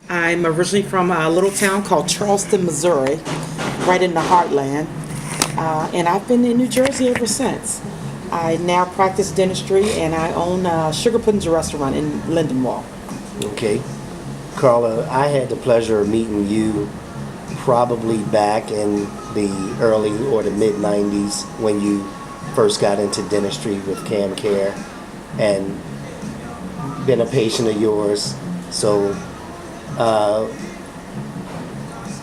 I'm originally from a little town called Charleston, Missouri, right in the heartland. And I've been in New Jersey ever since. I now practice dentistry and I own Sugar Pudding's restaurant in Lindenwold. Okay. Carla, I had the pleasure of meeting you probably back in the early or the mid 90s when you first got into dentistry with CamCare and been a patient of yours. So,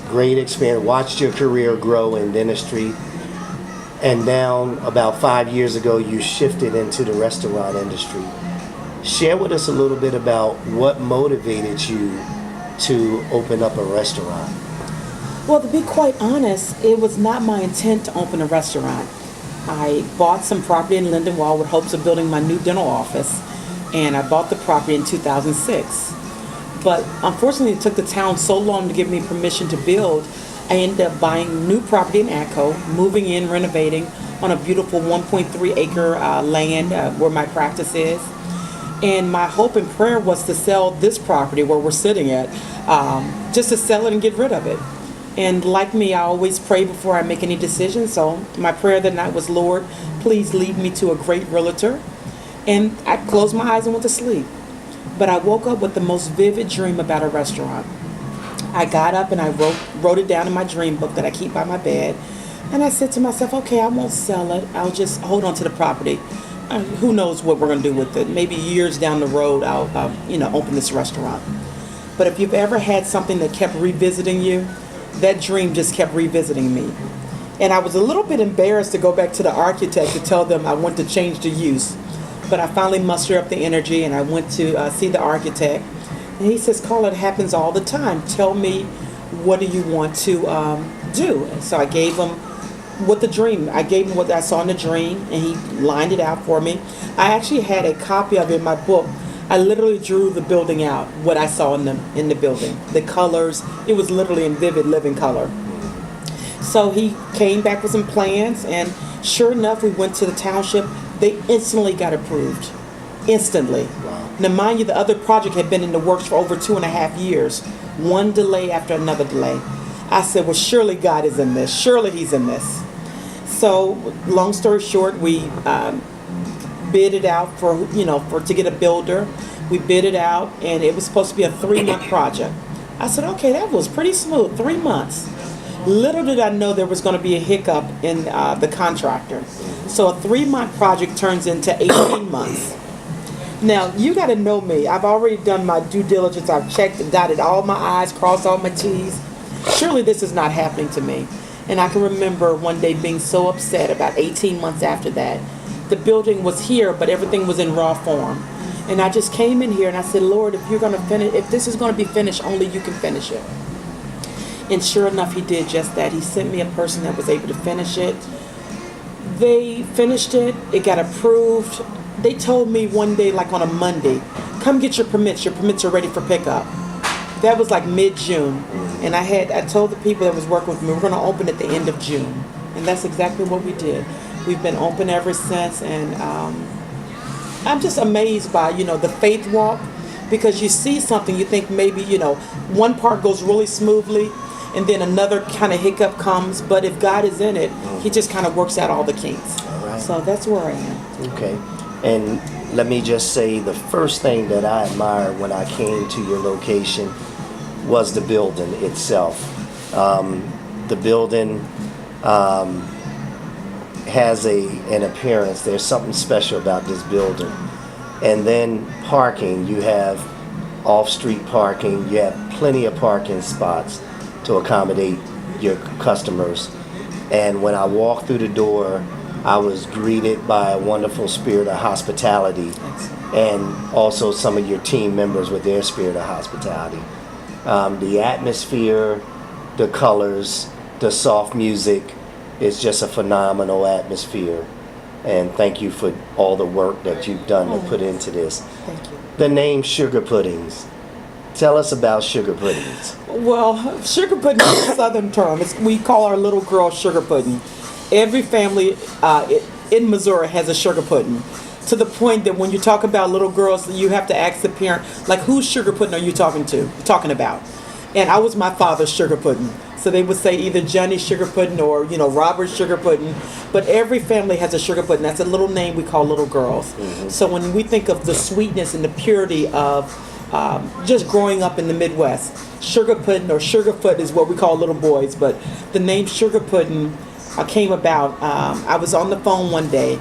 great experience. Watched your career grow in dentistry. And now, about 5 years ago, you shifted into the restaurant industry. Share with us a little bit about what motivated you to open up a restaurant. Well, to be quite honest, it was not my intent to open a restaurant. I bought some property in Lindenwold with hopes of building my new dental office, and I bought the property in 2006. But unfortunately, it took the town so long to give me permission to build. I ended up buying new property in Atco, moving in, renovating on a beautiful 1.3 acre land where my practice is. And my hope and prayer was to sell this property where we're sitting at, just to sell it and get rid of it. And like me, I always pray before I make any decisions. So my prayer that night was, Lord, please lead me to a great realtor. And I closed my eyes and went to sleep. But I woke up with the most vivid dream about a restaurant. I got up and I wrote it down in my dream book that I keep by my bed. And I said to myself, okay, I won't sell it. I'll just hold on to the property. Who knows what we're going to do with it? Maybe years down the road, I'll open this restaurant. But if you've ever had something that kept revisiting you, that dream just kept revisiting me. And I was a little bit embarrassed to go back to the architect to tell them I want to change the use. But I finally mustered up the energy and I went to see the architect. And he says, Carla, it happens all the time. Tell me, what do you want to do? And so I gave him I gave him what I saw in the dream, and he lined it out for me. I actually had a copy of it in my book. I literally drew the building out, what I saw in the building, the colors. It was literally in vivid living color. So he came back with some plans, and sure enough, we went to the township. They instantly got approved. Instantly. Wow. Now, mind you, the other project had been in the works for over 2.5 years. One delay after another delay. I said, well, surely God is in this. Surely he's in this. So, long story short, we bid it out to get a builder. We bid it out, and it was supposed to be a 3-month project. I said, okay, that was pretty smooth, 3 months. Little did I know there was going to be a hiccup in the contractor. So a 3-month project turns into 18 months. Now, you got to know me. I've already done my due diligence. I've checked and dotted all my I's, crossed all my T's. Surely this is not happening to me. And I can remember one day being so upset about 18 months after that. The building was here, but everything was in raw form. And I just came in here and I said, Lord, if you're going to finish, if this is going to be finished, only you can finish it. And sure enough, he did just that. He sent me a person that was able to finish it. They finished it. It got approved. They told me one day, like on a Monday, come get your permits. Your permits are ready for pickup. That was like mid-June. And I told the people that was working with me, we're going to open at the end of June. And that's exactly what we did. We've been open ever since. And I'm just amazed by, the faith walk. Because you see something, you think maybe, one part goes really smoothly. And then another kind of hiccup comes. But if God is in it, he just kind of works out all the kinks. All right. So that's where I am. Okay. And let me just say the first thing that I admired when I came to your location was the building itself. The building has an appearance. There's something special about this building. And then parking, you have off-street parking. You have plenty of parking spots to accommodate your customers. And when I walked through the door, I was greeted by a wonderful spirit of hospitality, and also some of your team members with their spirit of hospitality. The atmosphere, the colors, the soft music, it's just a phenomenal atmosphere. And thank you for all the work that you've done to put into this. Thank you. The name Sugar Puddings. Tell us about Sugar Puddings. Well, sugar pudding is a southern term. We call our little girl sugar pudding. Every family in Missouri has a sugar pudding. to the point that when you talk about little girls, you have to ask the parent, like, whose sugar pudding are you talking about? And I was my father's sugar pudding. So they would say either Johnny's sugar pudding or, Robert's sugar pudding. But every family has a sugar pudding. That's a little name we call little girls. So when we think of the sweetness and the purity of just growing up in the Midwest, sugar pudding or sugarfoot is what we call little boys. But the name sugar pudding came about. I was on the phone one day,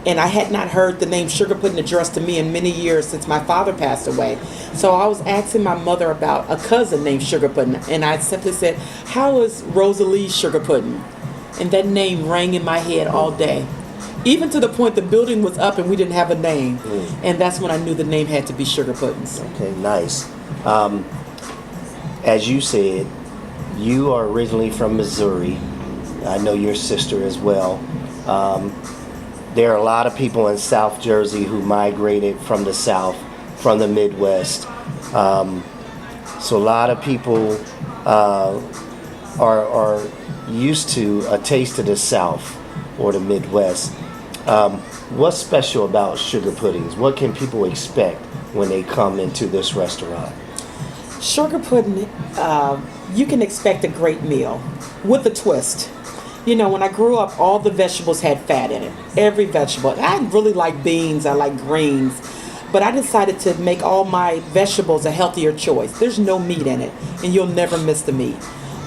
and I had not heard the name sugar pudding addressed to me in many years since my father passed away. So I was asking my mother about a cousin named Sugar Pudding, and I simply said, "How is Rosalie's sugar pudding?" And that name rang in my head all day, even to the point the building was up and we didn't have a name. And that's when I knew the name had to be Sugar Puddings. Okay, nice. As you said, you are originally from Missouri. I know your sister as well. There are a lot of people in South Jersey who migrated from the South, from the Midwest. So a lot of people are used to a taste of the South or the Midwest. What's special about sugar puddings? What can people expect when they come into this restaurant? Sugar pudding, you can expect a great meal with a twist. When I grew up, all the vegetables had fat in it. Every vegetable. I really like beans. I like greens. But I decided to make all my vegetables a healthier choice. There's no meat in it, and you'll never miss the meat.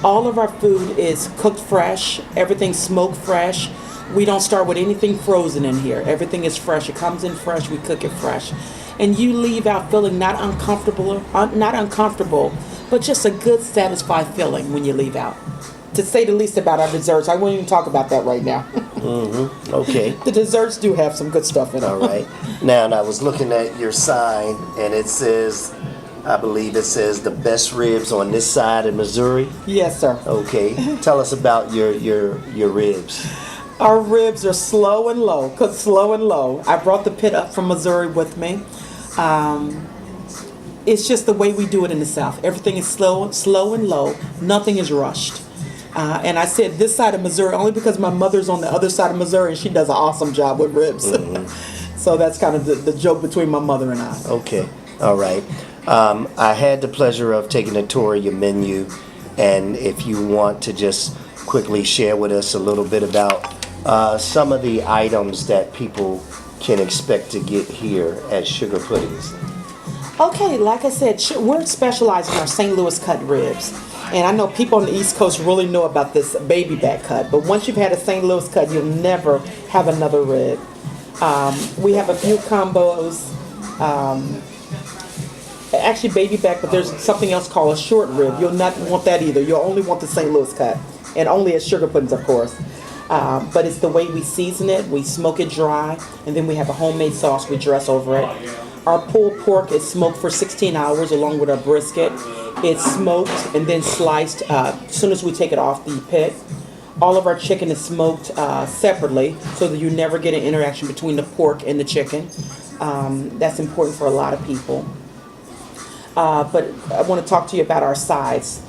All of our food is cooked fresh. Everything's smoked fresh. We don't start with anything frozen in here. Everything is fresh. It comes in fresh. We cook it fresh. And you leave out feeling not uncomfortable, but just a good, satisfied feeling when you leave out. To say the least about our desserts. I won't even talk about that right now. Okay. The desserts do have some good stuff in them. All right. Now, and I was looking at your sign, and it says, I believe it says the best ribs on this side of Missouri. Yes, sir. Okay. Tell us about your ribs. Our ribs are slow and low, cooked slow and low. I brought the pit up from Missouri with me. It's just the way we do it in the South. Everything is slow and low. Nothing is rushed. And I said this side of Missouri only because my mother's on the other side of Missouri and she does an awesome job with ribs. So that's kind of the joke between my mother and I. Okay. All right. I had the pleasure of taking a tour of your menu, and if you want to just quickly share with us a little bit about some of the items that people can expect to get here at Sugar Puddings. Okay, like I said, we're specialized in our St. Louis cut ribs. And I know people on the East Coast really know about this baby back cut. But once you've had a St. Louis cut, you'll never have another rib. We have a few combos. Actually, baby back, but there's something else called a short rib. You'll not want that either. You'll only want the St. Louis cut. And only at Sugar Puddings, of course. But it's the way we season it. We smoke it dry. And then we have a homemade sauce we dress over it. Our pulled pork is smoked for 16 hours along with our brisket. It's smoked and then sliced as soon as we take it off the pit. All of our chicken is smoked separately so that you never get an interaction between the pork and the chicken. That's important for a lot of people. But I want to talk to you about our sides.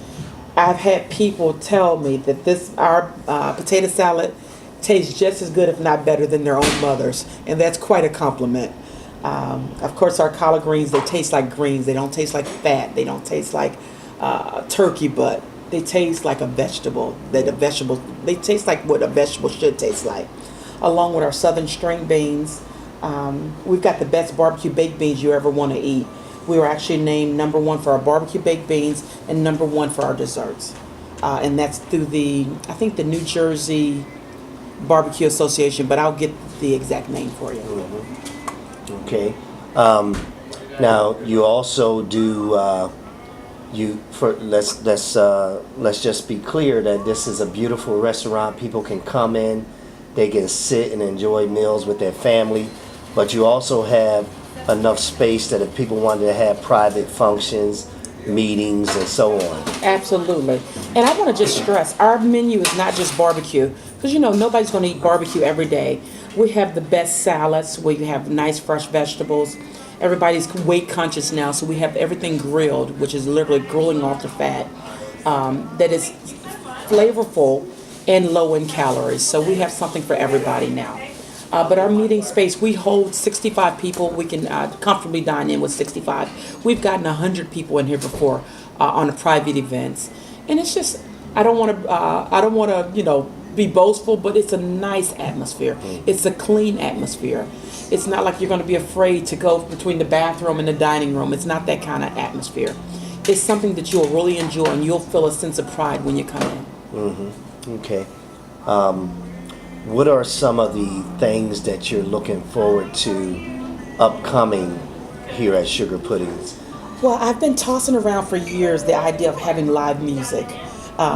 I've had people tell me that our potato salad tastes just as good, if not better, than their own mother's. And that's quite a compliment. Of course, our collard greens, they taste like greens. They don't taste like fat. They don't taste like turkey butt. They taste like a vegetable. They taste like what a vegetable should taste like. Along with our southern string beans, we've got the best barbecue baked beans you ever want to eat. We were actually named #1 for our barbecue baked beans and #1 for our desserts. And that's through I think the New Jersey Barbecue Association, but I'll get the exact name for you. Okay. Now you also do. Let's just be clear that this is a beautiful restaurant. People can come in, they can sit and enjoy meals with their family, but you also have enough space that if people wanted to have private functions, meetings, and so on. Absolutely. And I want to just stress, our menu is not just barbecue, because nobody's going to eat barbecue every day. We have the best salads. We have nice fresh vegetables. Everybody's weight conscious now, so we have everything grilled, which is literally grilling off the fat, that is flavorful and low in calories. So we have something for everybody now. But our meeting space, we hold 65 people. We can comfortably dine in with 65. We've gotten 100 people in here before on a private events, and it's just I don't want to be boastful, but it's a nice atmosphere. It's a clean atmosphere. It's not like you're going to be afraid to go between the bathroom and the dining room. It's not that kind of atmosphere. It's something that you'll really enjoy, and you'll feel a sense of pride when you come in. Okay. What are some of the things that you're looking forward to upcoming here at Sugar Puddings? Well, I've been tossing around for years the idea of having live music.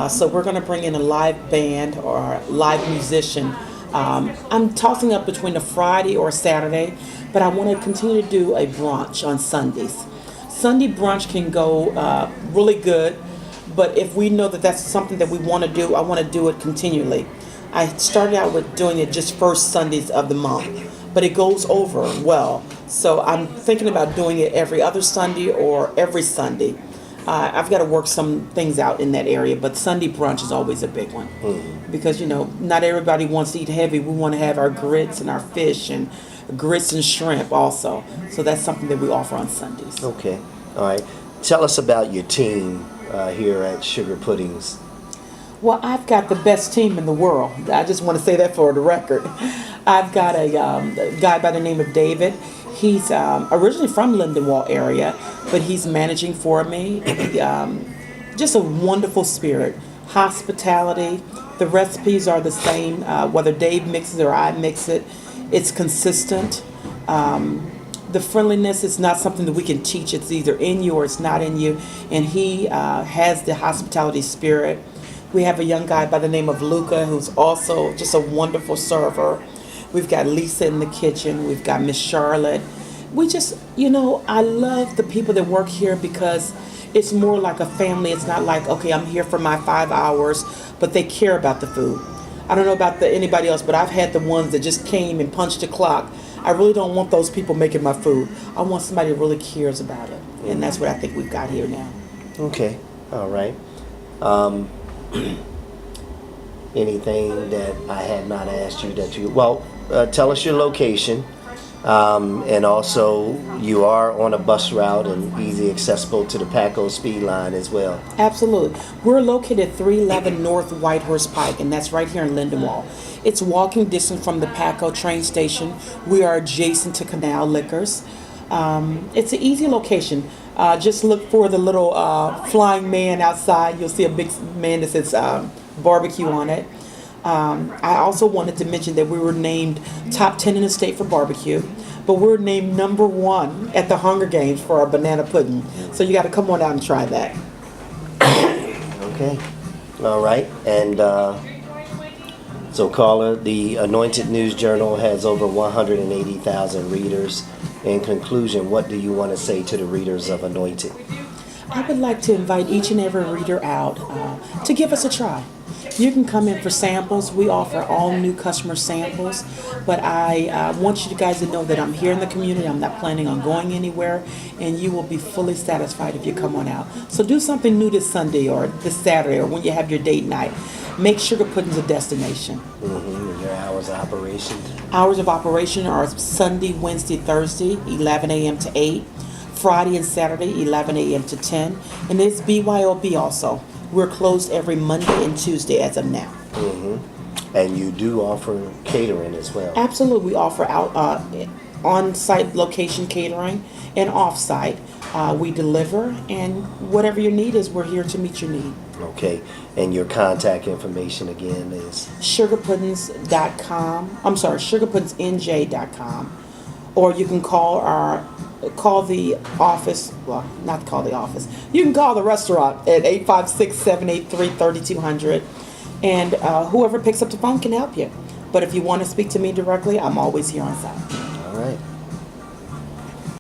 So we're going to bring in a live band or a live musician. I'm tossing up between a Friday or a Saturday, but I want to continue to do a brunch on Sundays. Sunday brunch can go really good, but if we know that that's something that we want to do, I want to do it continually. I started out with doing it just first Sundays of the month, but it goes over well. So I'm thinking about doing it every other Sunday or every Sunday. I've got to work some things out in that area, but Sunday brunch is always a big one. Because, not everybody wants to eat heavy. We want to have our grits and our fish and grits and shrimp also. So that's something that we offer on Sundays. Okay. All right. Tell us about your team here at Sugar Puddings. Well, I've got the best team in the world. I just want to say that for the record. I've got a guy by the name of David. He's originally from Lindenwold area, but he's managing for me. Just a wonderful spirit. Hospitality. The recipes are the same, whether Dave mixes or I mix it. It's consistent. The friendliness is not something that we can teach. It's either in you or it's not in you. And he has the hospitality spirit. We have a young guy by the name of Luca who's also just a wonderful server. We've got Lisa in the kitchen. We've got Miss Charlotte. We just, I love the people that work here because it's more like a family. It's not like, okay, I'm here for my 5 hours, but they care about the food. I don't know about anybody else, but I've had the ones that just came and punched the clock. I really don't want those people making my food. I want somebody that really cares about it. And that's what I think we've got here now. Okay. All right. Anything that I had not asked you tell us your location, and also you are on a bus route and easy accessible to the Paco Speed Line as well. Absolutely. We're located at 311 North Whitehorse Pike, and that's right here in Lindenwold. It's walking distance from the Paco train station. We are adjacent to Canal Liquors. It's an easy location. Just look for the little flying man outside. You'll see a big man that says barbecue on it. I also wanted to mention that we were named top 10 in the state for barbecue, but we're named number 1 at the Hunger Games for our banana pudding. So you got to come on out and try that. Okay. All right. And so, caller, the Anointed News Journal has over 180,000 readers. In conclusion, what do you want to say to the readers of Anointed? I would like to invite each and every reader out to give us a try. You can come in for samples. We offer all new customer samples, but I want you guys to know that I'm here in the community. I'm not planning on going anywhere, and you will be fully satisfied if you come on out. So do something new this Sunday or this Saturday or when you have your date night. Make Sugar Puddings a destination. Your hours of operation? Hours of operation are Sunday, Wednesday, Thursday, 11 a.m. to 8. Friday and Saturday, 11 a.m. to 10. And it's BYOB also. We're closed every Monday and Tuesday as of now. And you do offer catering as well? Absolutely. We offer out on-site location catering and off-site. We deliver, and whatever your need is, we're here to meet your need. Okay. And your contact information again is? sugarpuddings.com. I'm sorry, sugarpuddingsnj.com. Or you can call the office, well, not call the office. You can call the restaurant at 856-783-3200, and whoever picks up the phone can help you. But if you want to speak to me directly, I'm always here on site. All right.